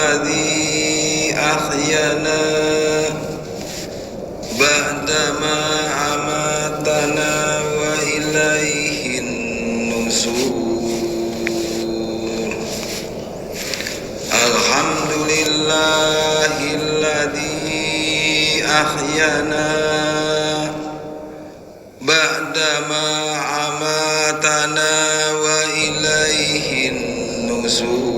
Alhamdulillahilladzi ahyana ba'dama amatana wa ilaihin nusur. Alhamdulillahilladzi ahyana ba'dama amatana wa ilaihin nusur.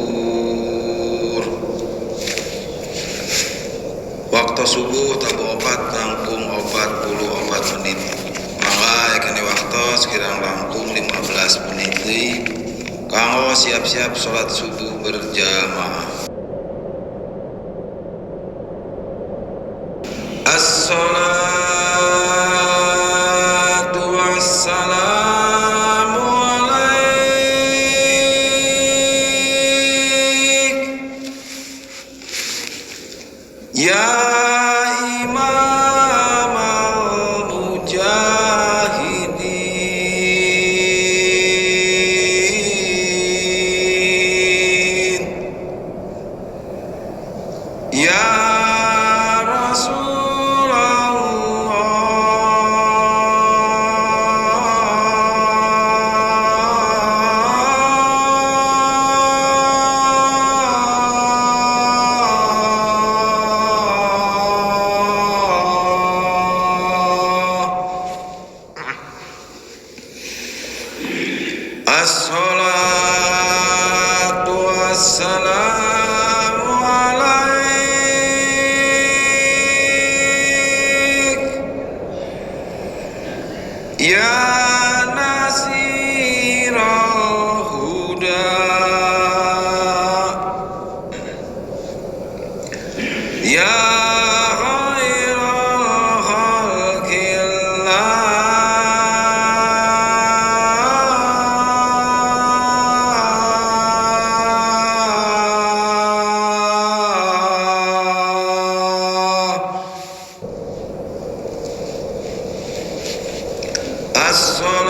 Waktu subuh tabu opat langkung 44 menit. Mangga kini waktu sekirang langkung 15 menit kanggo siap-siap sholat subuh berjamaah. Assalatu wassalamu alaik ya imam al-mujahidin ya Assalatu wassalamu alaik ya nasiral huda ya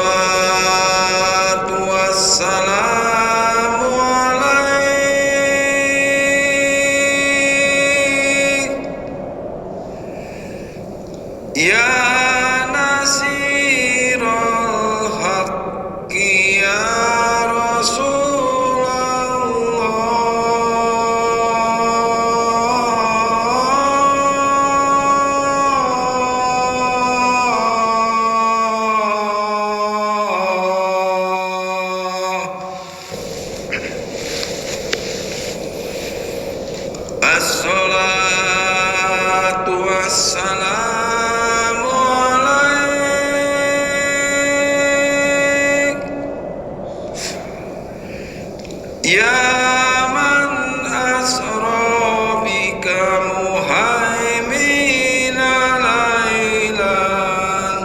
Assalatu wassalamu alaik ya nasiral haqqi ya Assalatu wassalamu alaik ya man asra bika muhaimina laylan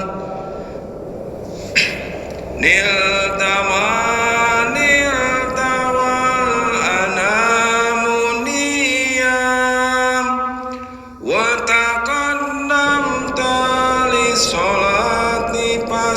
Sholati pas